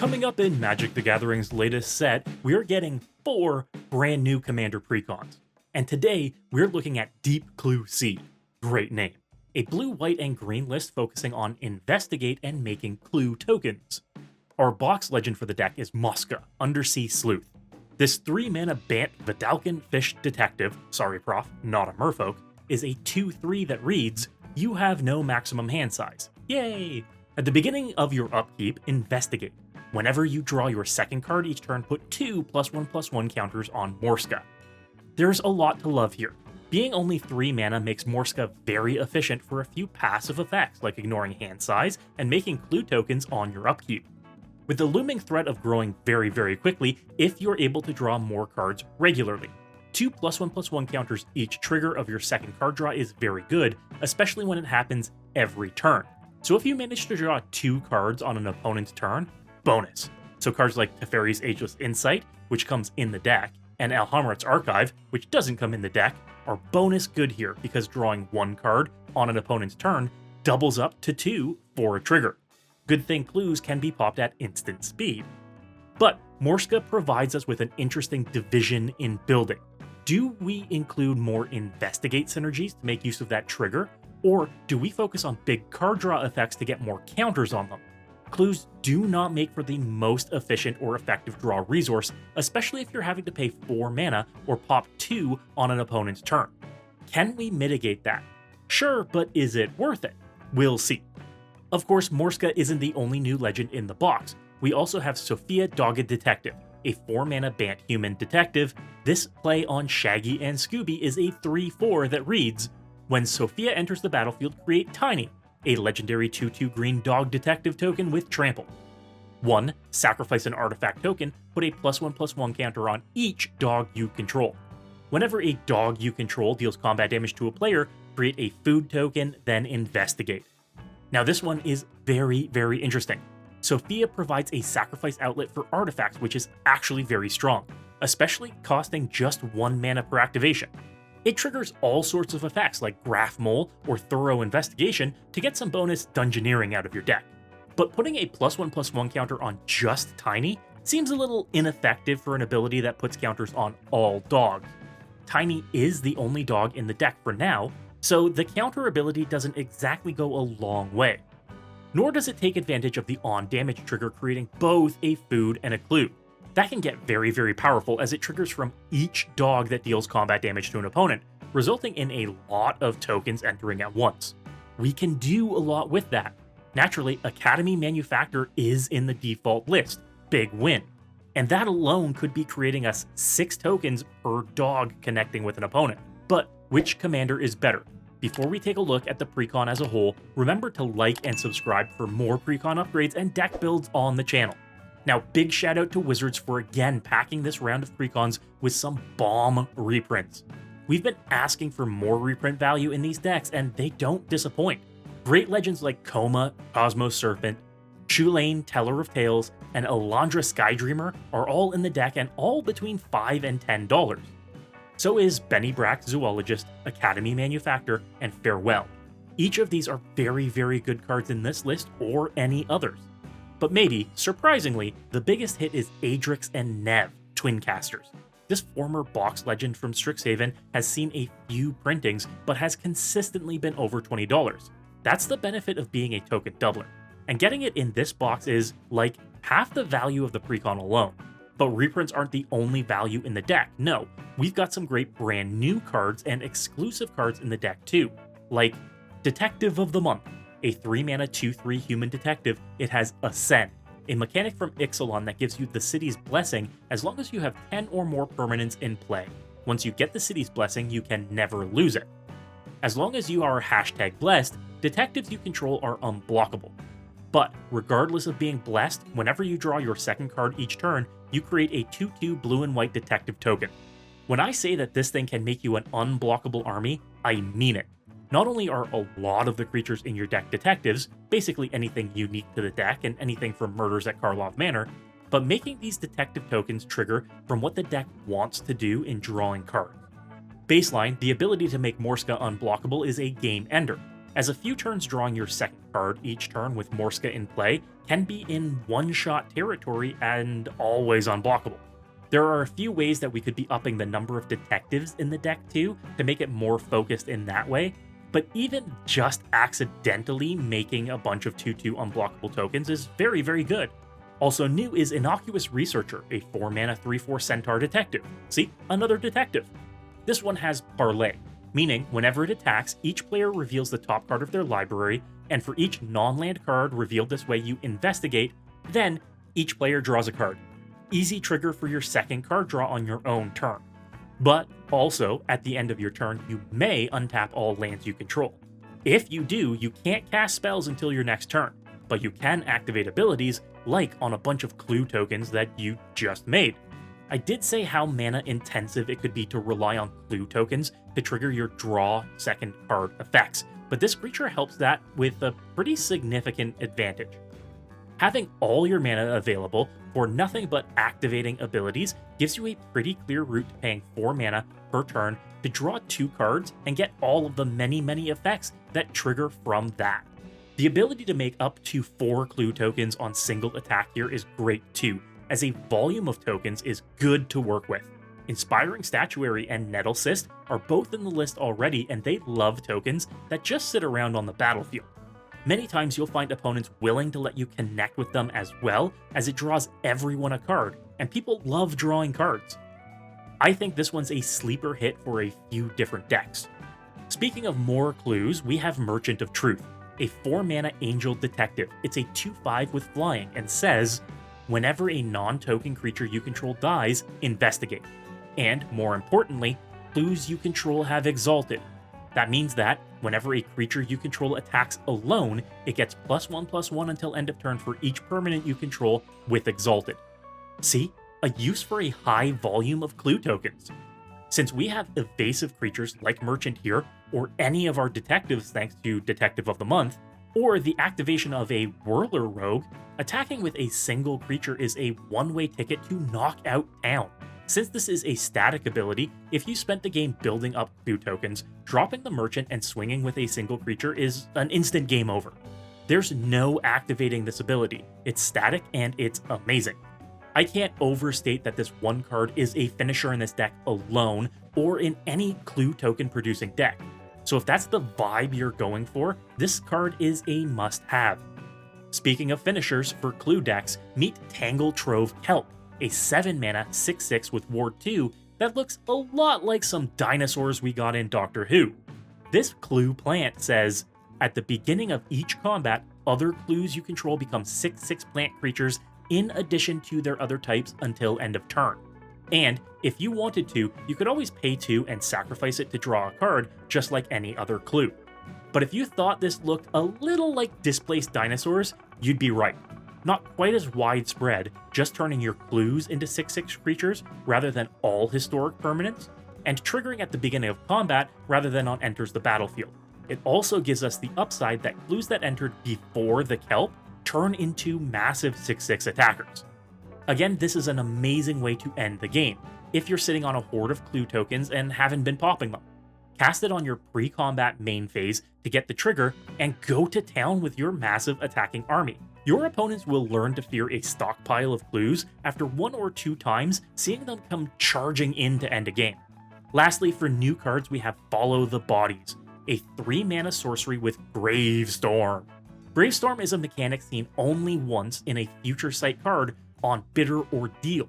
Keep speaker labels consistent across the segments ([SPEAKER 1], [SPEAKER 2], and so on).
[SPEAKER 1] Coming up in Magic the Gathering's latest set, we're getting 4 brand new Commander Precons. And today, we're looking at Deep Clue Seed. Great name. A blue, white, and green list focusing on investigate and making clue tokens. Our box legend for the deck is Morska, Undersea Sleuth. This 3-mana Bant Vidalcan Fish Detective, sorry prof, not a merfolk, is a 2/3 that reads, you have no maximum hand size. Yay! At the beginning of your upkeep, investigate. Whenever you draw your second card each turn, put 2 +1/+1 counters on Morska. There's a lot to love here. Being only 3 mana makes Morska very efficient for a few passive effects like ignoring hand size and making clue tokens on your upkeep. With the looming threat of growing very quickly if you're able to draw more cards regularly. 2 +1/+1 counters each trigger of your second card draw is very good, especially when it happens every turn. So if you manage to draw 2 cards on an opponent's turn, bonus. So cards like Teferi's Ageless Insight, which comes in the deck, and Alhamrat's Archive, which doesn't come in the deck, are bonus good here because drawing 1 card on an opponent's turn doubles up to 2 for a trigger. Good thing clues can be popped at instant speed. But Morska provides us with an interesting division in building. Do we include more investigate synergies to make use of that trigger, or do we focus on big card draw effects to get more counters on them? Clues do not make for the most efficient or effective draw resource, especially if you're having to pay 4 mana or pop 2 on an opponent's turn. Can we mitigate that? Sure, but is it worth it? We'll see. Of course, Morska isn't the only new legend in the box. We also have Sophia Dogged Detective, a 4-mana Bant Human Detective. This play on Shaggy and Scooby is a 3/4 that reads, when Sophia enters the battlefield, create Tiny, a legendary 2/2 green dog detective token with trample. 1. Sacrifice an artifact token, put a +1/+1 counter on each dog you control. Whenever a dog you control deals combat damage to a player, create a food token, then investigate. Now this one is very interesting. Sophia provides a sacrifice outlet for artifacts, which is actually very strong, especially costing just 1 mana per activation. It triggers all sorts of effects like Graph Mole or Thorough Investigation to get some bonus dungeoneering out of your deck. But putting a +1/+1 counter on just Tiny seems a little ineffective for an ability that puts counters on all dogs. Tiny is the only dog in the deck for now, so the counter ability doesn't exactly go a long way. Nor does it take advantage of the on-damage trigger, creating both a food and a clue. That can get very powerful as it triggers from each dog that deals combat damage to an opponent, resulting in a lot of tokens entering at once. We can do a lot with that. Naturally, Academy Manufactor is in the default list, big win. And that alone could be creating us 6 tokens per dog connecting with an opponent. But which commander is better? Before we take a look at the Precon as a whole, remember to like and subscribe for more Precon upgrades and deck builds on the channel. Now, big shout out to Wizards for again packing this round of Precons with some bomb reprints. We've been asking for more reprint value in these decks, and they don't disappoint. Great legends like Koma, Cosmos Serpent, Shulane, Teller of Tales, and Elandra Skydreamer are all in the deck and all between $5 and $10. So is Benny Brack Zoologist, Academy Manufactor, and Farewell. Each of these are very good cards in this list or any others. But maybe, surprisingly, the biggest hit is Adrix and Nev, Twin Casters. This former box legend from Strixhaven has seen a few printings, but has consistently been over $20. That's the benefit of being a token doubler. And getting it in this box is, like, half the value of the Precon alone. But reprints aren't the only value in the deck, no. We've got some great brand new cards and exclusive cards in the deck too, like Detective of the Month, a 3-mana 2/3 human detective. It has Ascend, a mechanic from Ixalan that gives you the City's Blessing as long as you have 10 or more permanents in play. Once you get the City's Blessing, you can never lose it. As long as you are #blessed, detectives you control are unblockable. But regardless of being blessed, whenever you draw your second card each turn, you create a 2/2 blue and white detective token. When I say that this thing can make you an unblockable army, I mean it. Not only are a lot of the creatures in your deck detectives, basically anything unique to the deck and anything from murders at Karlov Manor, but making these detective tokens trigger from what the deck wants to do in drawing cards. Baseline, the ability to make Morska unblockable is a game ender. as a few turns drawing your second card each turn with Morska in play can be in one-shot territory and always unblockable. There are a few ways that we could be upping the number of detectives in the deck too, to make it more focused in that way, but even just accidentally making a bunch of 2/2 unblockable tokens is very, very good. Also new is Innocuous Researcher, a 4-mana 3/4 Centaur detective. See, another detective. This one has Parlay, meaning whenever it attacks, each player reveals the top card of their library, and for each non-land card revealed this way you investigate, then each player draws a card. Easy trigger for your second card draw on your own turn. But also, at the end of your turn, you may untap all lands you control. If you do, you can't cast spells until your next turn, but you can activate abilities like on a bunch of clue tokens that you just made. I did say how mana intensive it could be to rely on clue tokens to trigger your draw second card effects, but this creature helps that with a pretty significant advantage. Having all your mana available for nothing but activating abilities gives you a pretty clear route to paying 4 mana per turn to draw 2 cards and get all of the many effects that trigger from that. The ability to make up to 4 clue tokens on single attack here is great too, as a volume of tokens is good to work with. Inspiring Statuary and Nettle Cyst are both in the list already, and they love tokens that just sit around on the battlefield. Many times you'll find opponents willing to let you connect with them as well, as it draws everyone a card, and people love drawing cards. I think this one's a sleeper hit for a few different decks. Speaking of more clues, we have Merchant of Truth, a 4-mana Angel Detective. It's a 2/5 with flying, and says, whenever a non-token creature you control dies, investigate. And, more importantly, clues you control have Exalted. That means that, whenever a creature you control attacks alone, it gets +1/+1 until end of turn for each permanent you control with Exalted. See? A use for a high volume of clue tokens. Since we have evasive creatures like Merchant here, or any of our detectives thanks to Detective of the Month, or the activation of a Whirler Rogue, attacking with a single creature is a one-way ticket to knock out town. Since this is a static ability, if you spent the game building up clue tokens, dropping the Merchant and swinging with a single creature is an instant game over. There's no activating this ability, it's static and it's amazing. I can't overstate that this one card is a finisher in this deck alone, or in any clue token producing deck. So if that's the vibe you're going for, this card is a must-have. Speaking of finishers for clue decks, meet Tangle Trove Kelp, a 7-mana 6/6 with Ward 2 that looks a lot like some dinosaurs we got in Doctor Who. This clue plant says, at the beginning of each combat, other clues you control become 6/6 plant creatures in addition to their other types until end of turn. And if you wanted to, you could always pay 2 and sacrifice it to draw a card, just like any other clue. But if you thought this looked a little like Displaced Dinosaurs, you'd be right. Not quite as widespread, just turning your clues into 6/6 creatures rather than all historic permanents, and triggering at the beginning of combat rather than on enters the battlefield. It also gives us the upside that clues that entered before the Kelp turn into massive 6/6 attackers. Again, this is an amazing way to end the game, if you're sitting on a horde of clue tokens and haven't been popping them. Cast it on your pre-combat main phase to get the trigger, and go to town with your massive attacking army. Your opponents will learn to fear a stockpile of clues after 1 or 2 times seeing them come charging in to end a game. Lastly, for new cards we have Follow the Bodies, a 3-mana sorcery with Gravestorm. Gravestorm is a mechanic seen only once in a Future Sight card on Bitter Ordeal.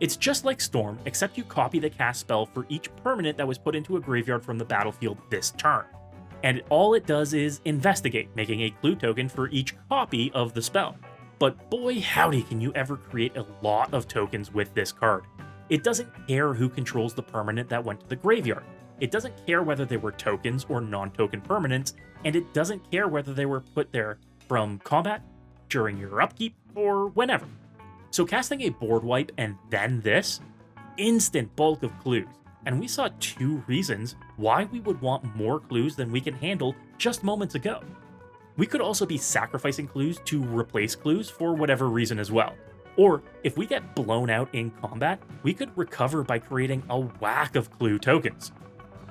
[SPEAKER 1] It's just like Storm, except you copy the cast spell for each permanent that was put into a graveyard from the battlefield this turn. And all it does is investigate, making a clue token for each copy of the spell. But boy howdy can you ever create a lot of tokens with this card. It doesn't care who controls the permanent that went to the graveyard. It doesn't care whether they were tokens or non-token permanents, and it doesn't care whether they were put there from combat, during your upkeep, or whenever. So casting a board wipe and then this, instant bulk of clues, and we saw 2 reasons why we would want more clues than we can handle just moments ago. We could also be sacrificing clues to replace clues for whatever reason as well. Or, if we get blown out in combat, we could recover by creating a whack of clue tokens.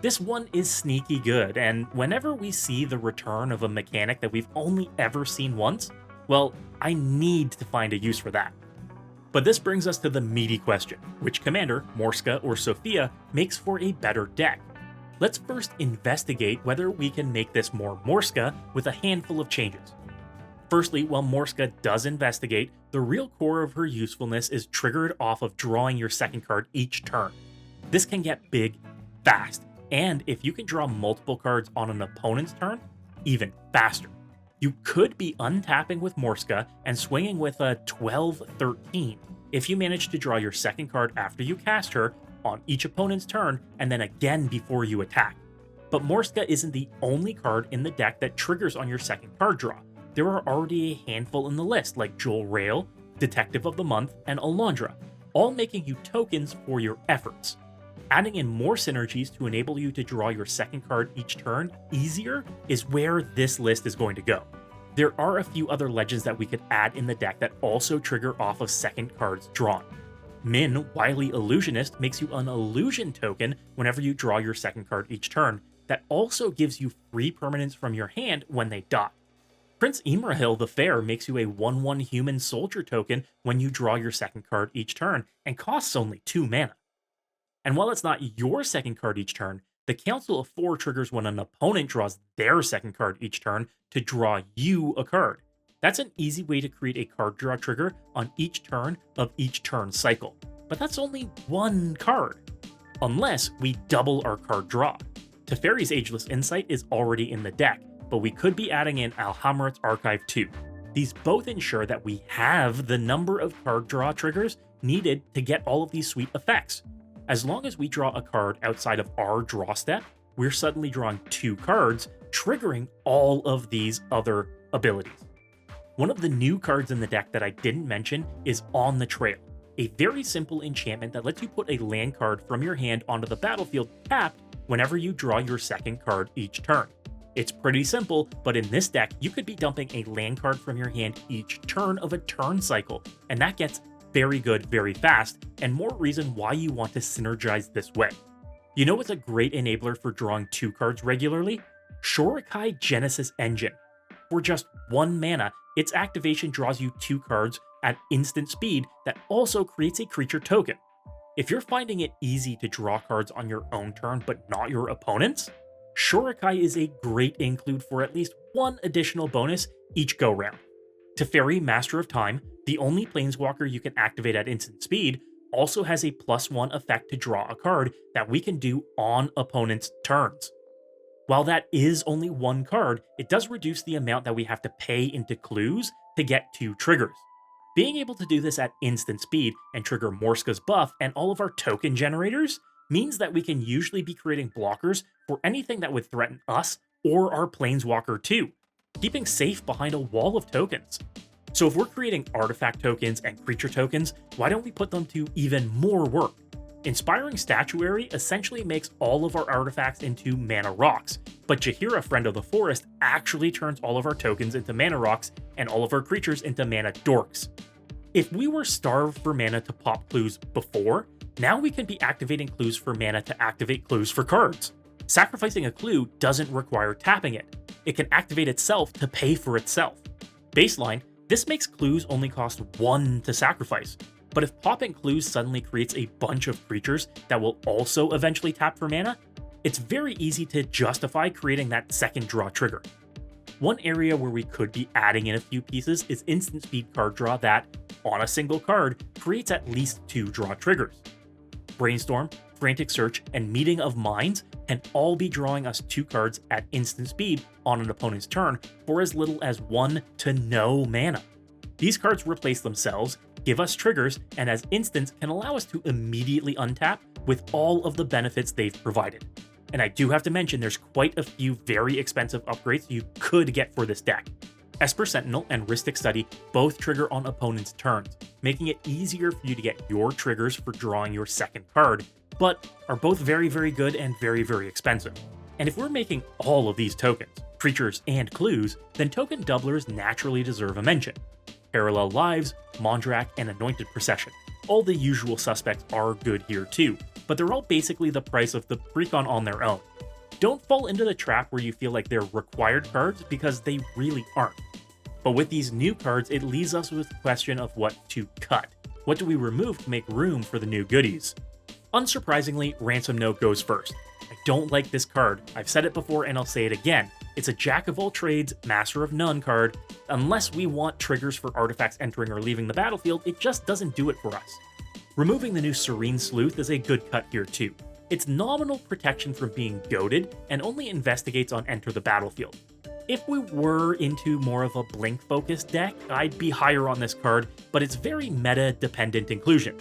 [SPEAKER 1] This one is sneaky good, and whenever we see the return of a mechanic that we've only ever seen once, well, I need to find a use for that. But this brings us to the meaty question: which commander, Morska or Sophia, makes for a better deck? Let's first investigate whether we can make this more Morska with a handful of changes. Firstly, while Morska does investigate, the real core of her usefulness is triggered off of drawing your second card each turn. This can get big fast, and if you can draw multiple cards on an opponent's turn, even faster. You could be untapping with Morska and swinging with a 12-13 if you manage to draw your second card after you cast her on each opponent's turn and then again before you attack. But Morska isn't the only card in the deck that triggers on your second card draw. There are already a handful in the list, like Joel Rail, Detective of the Month, and Alondra, all making you tokens for your efforts. Adding in more synergies to enable you to draw your second card each turn easier is where this list is going to go. There are a few other legends that we could add in the deck that also trigger off of second cards drawn. Min, Wily Illusionist, makes you an illusion token whenever you draw your second card each turn, that also gives you free permanents from your hand when they die. Prince Imrahil the Fair makes you a 1/1 human soldier token when you draw your second card each turn, and costs only 2 mana. And while it's not your second card each turn, the Council of 4 triggers when an opponent draws their second card each turn to draw you a card. That's an easy way to create a card draw trigger on each turn of each turn cycle. But that's only one card, unless we double our card draw. Teferi's Ageless Insight is already in the deck, but we could be adding in Alhamrat's Archive too. These both ensure that we have the number of card draw triggers needed to get all of these sweet effects. As long as we draw a card outside of our draw step, we're suddenly drawing 2 cards, triggering all of these other abilities. One of the new cards in the deck that I didn't mention is On the Trail, a very simple enchantment that lets you put a land card from your hand onto the battlefield tapped whenever you draw your second card each turn. It's pretty simple, but in this deck, you could be dumping a land card from your hand each turn of a turn cycle, and that gets very good very fast, and more reason why you want to synergize this way. You know what's a great enabler for drawing 2 cards regularly? Shorikai Genesis Engine. For just 1 mana, its activation draws you 2 cards at instant speed that also creates a creature token. If you're finding it easy to draw cards on your own turn but not your opponent's, Shorikai is a great include for at least 1 additional bonus each go-round. Teferi, Master of Time, the only planeswalker you can activate at instant speed, also has a +1 effect to draw a card that we can do on opponents' turns. While that is only 1 card, it does reduce the amount that we have to pay into clues to get 2 triggers. Being able to do this at instant speed and trigger Morska's buff and all of our token generators means that we can usually be creating blockers for anything that would threaten us or our planeswalker too, keeping safe behind a wall of tokens. So if we're creating artifact tokens and creature tokens, why don't we put them to even more work? Inspiring Statuary essentially makes all of our artifacts into mana rocks, but Jaheira, Friend of the Forest, actually turns all of our tokens into mana rocks and all of our creatures into mana dorks. If we were starved for mana to pop clues before, now we can be activating clues for mana to activate clues for cards. Sacrificing a clue doesn't require tapping it. It can activate itself to pay for itself. Baseline, this makes clues only cost 1 to sacrifice, but if popping clues suddenly creates a bunch of creatures that will also eventually tap for mana, it's very easy to justify creating that second draw trigger. One area where we could be adding in a few pieces is instant speed card draw that, on a single card, creates at least 2 draw triggers. Brainstorm, Frantic Search, and Meeting of Minds can all be drawing us 2 cards at instant speed on an opponent's turn for as little as 1 to no mana. These cards replace themselves, give us triggers, and as instants can allow us to immediately untap with all of the benefits they've provided. And I do have to mention there's quite a few very expensive upgrades you could get for this deck. Esper Sentinel and Rhystic Study both trigger on opponents' turns, making it easier for you to get your triggers for drawing your second card, but are both very, very good and very, very expensive. And if we're making all of these tokens, creatures, and clues, then token doublers naturally deserve a mention. Parallel Lives, Mondrak, and Anointed Procession. All the usual suspects are good here too, but they're all basically the price of the Precon on their own. Don't fall into the trap where you feel like they're required cards, because they really aren't. But with these new cards, it leaves us with the question of what to cut. What do we remove to make room for the new goodies? Unsurprisingly, Ransom Note goes first. I don't like this card. I've said it before and I'll say it again. It's a jack of all trades, master of none card. Unless we want triggers for artifacts entering or leaving the battlefield, it just doesn't do it for us. Removing the new Serene Sleuth is a good cut here too. It's nominal protection from being goaded and only investigates on enter the battlefield. If we were into more of a blink-focused deck, I'd be higher on this card, but it's very meta-dependent inclusion.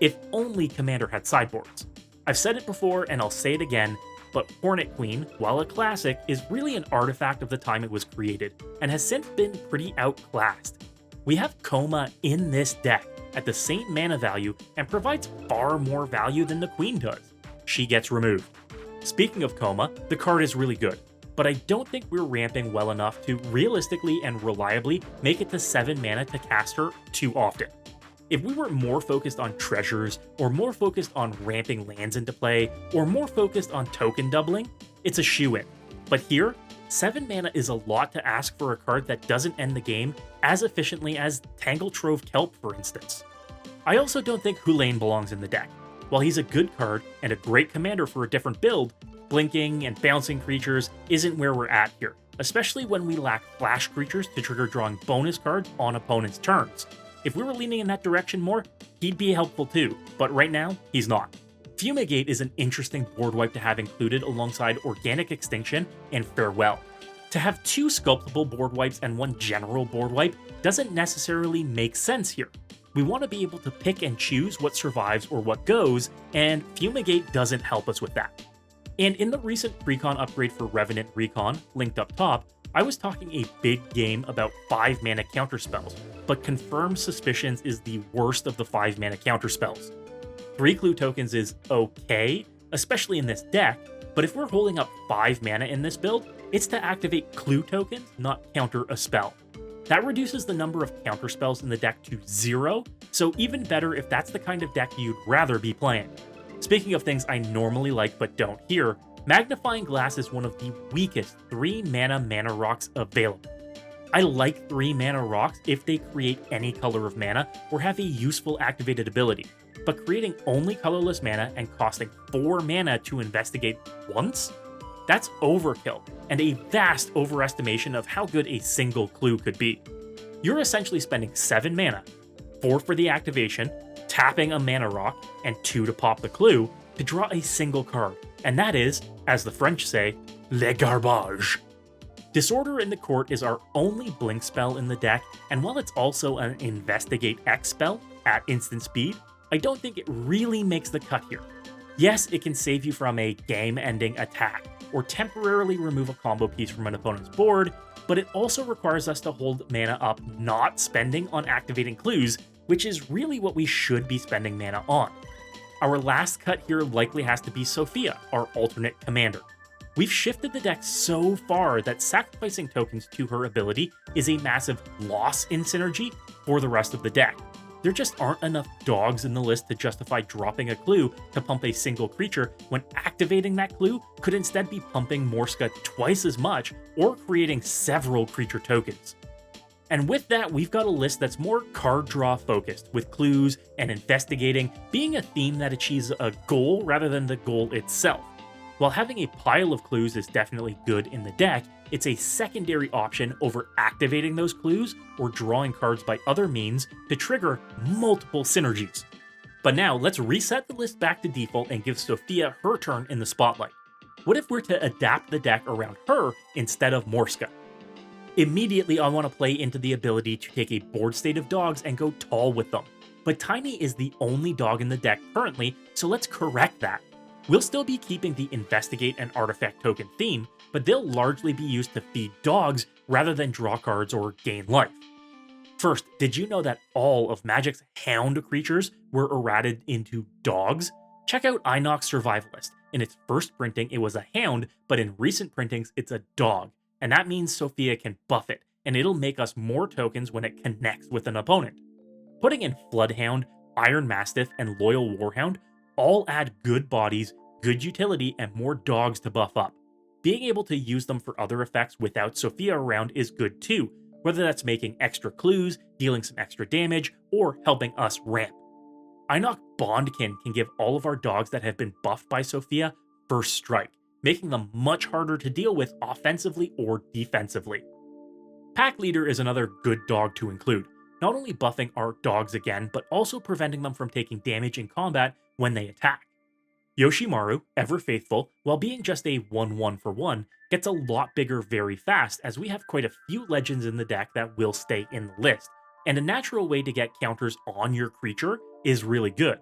[SPEAKER 1] If only Commander had sideboards. I've said it before and I'll say it again, but Hornet Queen, while a classic, is really an artifact of the time it was created, and has since been pretty outclassed. We have Coma in this deck at the same mana value and provides far more value than the Queen does. She gets removed. Speaking of Coma, the card is really good, but I don't think we're ramping well enough to realistically and reliably make it to 7 mana to cast her too often. If we were more focused on treasures, or more focused on ramping lands into play, or more focused on token doubling, it's a shoo-in. But here, 7 mana is a lot to ask for a card that doesn't end the game as efficiently as Tangletrove Kelp, for instance. I also don't think Hulain belongs in the deck. While he's a good card and a great commander for a different build, blinking and bouncing creatures isn't where we're at here, especially when we lack flash creatures to trigger drawing bonus cards on opponents' turns. If we were leaning in that direction more, he'd be helpful too, but right now, he's not. Fumigate is an interesting board wipe to have included alongside Organic Extinction and Farewell. To have 2 sculptable board wipes and 1 general board wipe doesn't necessarily make sense here. We want to be able to pick and choose what survives or what goes, and Fumigate doesn't help us with that. And in the recent Precon upgrade for Revenant Recon, linked up top, I was talking a big game about 5 mana counterspells, but Confirmed Suspicions is the worst of the 5 mana counterspells. 3 clue tokens is okay, especially in this deck, but if we're holding up 5 mana in this build, it's to activate clue tokens, not counter a spell. That reduces the number of counterspells in the deck to 0, so even better if that's the kind of deck you'd rather be playing. Speaking of things I normally like but don't here, Magnifying Glass is one of the weakest 3 mana rocks available. I like 3 mana rocks if they create any color of mana or have a useful activated ability, but creating only colorless mana and costing 4 mana to investigate once? That's overkill, and a vast overestimation of how good a single clue could be. You're essentially spending 7 mana, 4 for the activation, tapping a mana rock, and 2 to pop the clue, to draw a single card, and that is, as the French say, le garbage. Disorder in the Court is our only blink spell in the deck, and while it's also an Investigate X spell at instant speed, I don't think it really makes the cut here. Yes, it can save you from a game-ending attack, or temporarily remove a combo piece from an opponent's board, but it also requires us to hold mana up not spending on activating clues, which is really what we should be spending mana on. Our last cut here likely has to be Sophia, our alternate commander. We've shifted the deck so far that sacrificing tokens to her ability is a massive loss in synergy for the rest of the deck. There just aren't enough dogs in the list to justify dropping a clue to pump a single creature when activating that clue could instead be pumping Morska twice as much or creating several creature tokens. And with that, we've got a list that's more card draw focused, with clues and investigating being a theme that achieves a goal rather than the goal itself. While having a pile of clues is definitely good in the deck, it's a secondary option over activating those clues or drawing cards by other means to trigger multiple synergies. But now, let's reset the list back to default and give Sophia her turn in the spotlight. What if we're to adapt the deck around her instead of Morska? Immediately, I want to play into the ability to take a board state of dogs and go tall with them. But Tiny is the only dog in the deck currently, so let's correct that. We'll still be keeping the Investigate and Artifact token theme, but they'll largely be used to feed dogs rather than draw cards or gain life. First, did you know that all of Magic's Hound creatures were errated into dogs? Check out Inox Survivalist. In its first printing, it was a hound, but in recent printings, it's a dog. And that means Sophia can buff it, and it'll make us more tokens when it connects with an opponent. Putting in Floodhound, Iron Mastiff, and Loyal Warhound all add good bodies, good utility, and more dogs to buff up. Being able to use them for other effects without Sophia around is good too, whether that's making extra clues, dealing some extra damage, or helping us ramp. Einok Bondkin can give all of our dogs that have been buffed by Sophia first strike, making them much harder to deal with offensively or defensively. Pack Leader is another good dog to include, not only buffing our dogs again, but also preventing them from taking damage in combat when they attack. Yoshimaru, ever faithful, while being just a 1-1 for 1, gets a lot bigger very fast as we have quite a few legends in the deck that will stay in the list, and a natural way to get counters on your creature is really good.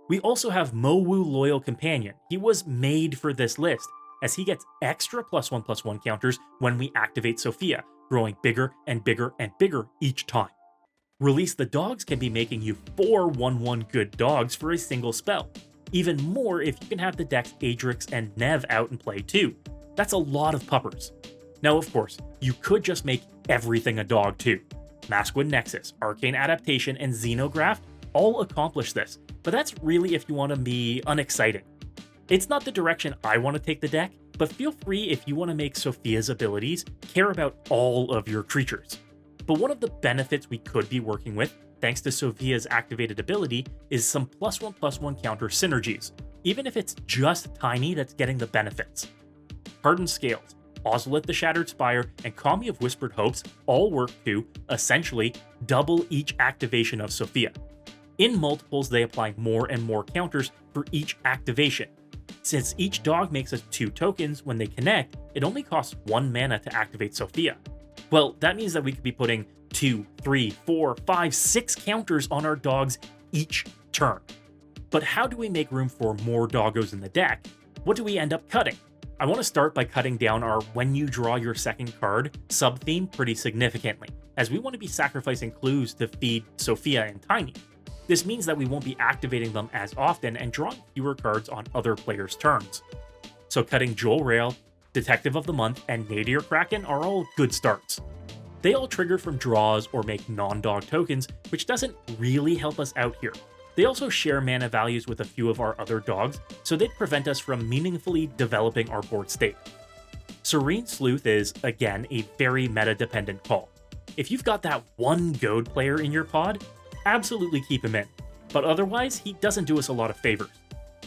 [SPEAKER 1] We also have Mowu Loyal Companion. He was made for this list, as he gets extra +1/+1 counters when we activate Sophia, growing bigger and bigger and bigger each time. Release the Dogs can be making you 4 1/1 good dogs for a single spell. Even more if you can have the decks Adrix and Nev out in play too. That's a lot of puppers. Now of course, you could just make everything a dog too. Masquid Nexus, Arcane Adaptation, and Xenograph all accomplish this, but that's really if you want to be unexciting. It's not the direction I want to take the deck, but feel free if you want to make Sophia's abilities care about all of your creatures. But one of the benefits we could be working with, thanks to Sophia's activated ability, is some +1/+1 counter synergies, even if it's just tiny that's getting the benefits. Hardened Scales, Ozolith the Shattered Spire, and Kami of Whispered Hopes all work to, essentially, double each activation of Sophia. In multiples, they apply more and more counters for each activation. Since each dog makes us 2 tokens when they connect, it only costs 1 mana to activate Sophia. Well, that means that we could be putting 2, 3, 4, 5, 6 counters on our dogs each turn. But how do we make room for more doggos in the deck? What do we end up cutting? I want to start by cutting down our when you draw your second card sub-theme pretty significantly, as we want to be sacrificing clues to feed Sophia and Tiny. This means that we won't be activating them as often and drawing fewer cards on other players' turns. So cutting Jewel Rail, Detective of the Month, and Nadir Kraken are all good starts. They all trigger from draws or make non-dog tokens, which doesn't really help us out here. They also share mana values with a few of our other dogs, so they'd prevent us from meaningfully developing our board state. Serene Sleuth is, again, a very meta-dependent call. If you've got that one goad player in your pod, absolutely keep him in, but otherwise he doesn't do us a lot of favors.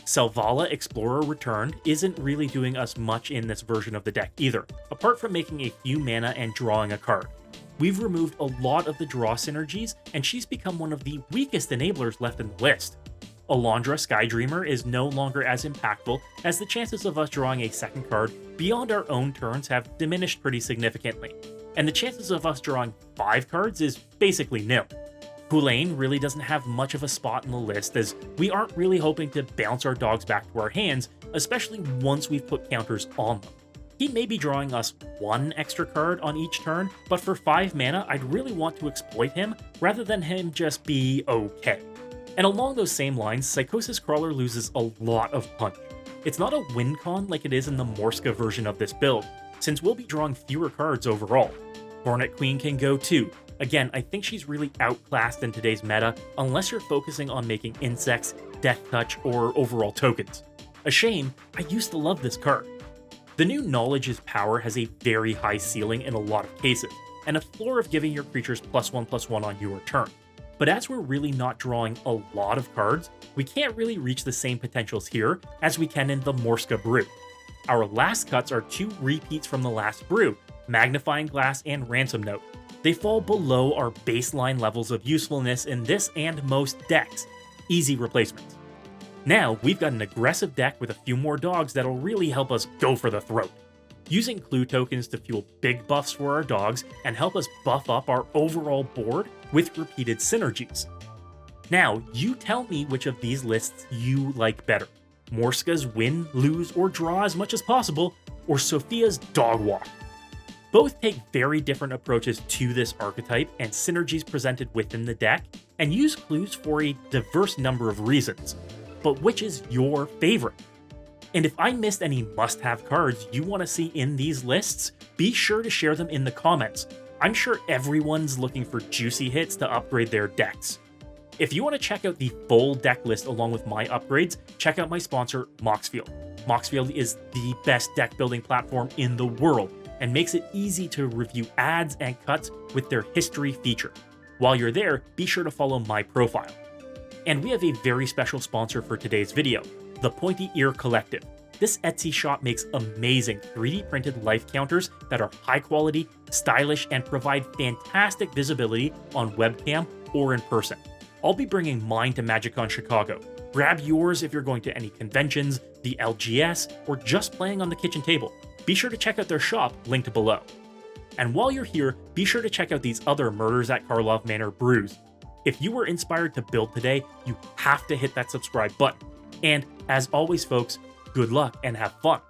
[SPEAKER 1] Selvala Explorer Returned isn't really doing us much in this version of the deck either, apart from making a few mana and drawing a card. We've removed a lot of the draw synergies, and she's become one of the weakest enablers left in the list. Alondra Skydreamer is no longer as impactful, as the chances of us drawing a second card beyond our own turns have diminished pretty significantly, and the chances of us drawing 5 cards is basically nil. Hulain really doesn't have much of a spot in the list, as we aren't really hoping to bounce our dogs back to our hands, especially once we've put counters on them. He may be drawing us 1 extra card on each turn, but for 5 mana, I'd really want to exploit him rather than him just be okay. And along those same lines, Psychosis Crawler loses a lot of punch. It's not a win con like it is in the Morska version of this build, since we'll be drawing fewer cards overall. Hornet Queen can go too. Again, I think she's really outclassed in today's meta, unless you're focusing on making insects, Death Touch, or overall tokens. A shame, I used to love this card. The new Knowledge is Power has a very high ceiling in a lot of cases, and a floor of giving your creatures +1/+1 on your turn. But as we're really not drawing a lot of cards, we can't really reach the same potentials here as we can in the Morska Brew. Our last cuts are 2 repeats from the last brew, Magnifying Glass and Ransom Note. They fall below our baseline levels of usefulness in this and most decks. Easy replacements. Now, we've got an aggressive deck with a few more dogs that'll really help us go for the throat. Using clue tokens to fuel big buffs for our dogs and help us buff up our overall board with repeated synergies. Now, you tell me which of these lists you like better. Morska's win, lose, or draw as much as possible, or Sophia's dog walk. Both take very different approaches to this archetype and synergies presented within the deck, and use clues for a diverse number of reasons. But which is your favorite? And if I missed any must-have cards you want to see in these lists, be sure to share them in the comments. I'm sure everyone's looking for juicy hits to upgrade their decks. If you want to check out the full deck list along with my upgrades, check out my sponsor, Moxfield. Moxfield is the best deck building platform in the world and makes it easy to review ads and cuts with their history feature. While you're there, be sure to follow my profile. And we have a very special sponsor for today's video, the Pointy-Ear Collective. This Etsy shop makes amazing 3D printed life counters that are high quality, stylish, and provide fantastic visibility on webcam or in person. I'll be bringing mine to MagicCon Chicago. Grab yours if you're going to any conventions, the LGS, or just playing on the kitchen table. Be sure to check out their shop, linked below. And while you're here, be sure to check out these other Murders at Karlov Manor brews. If you were inspired to build today, you have to hit that subscribe button. And as always, folks, good luck and have fun.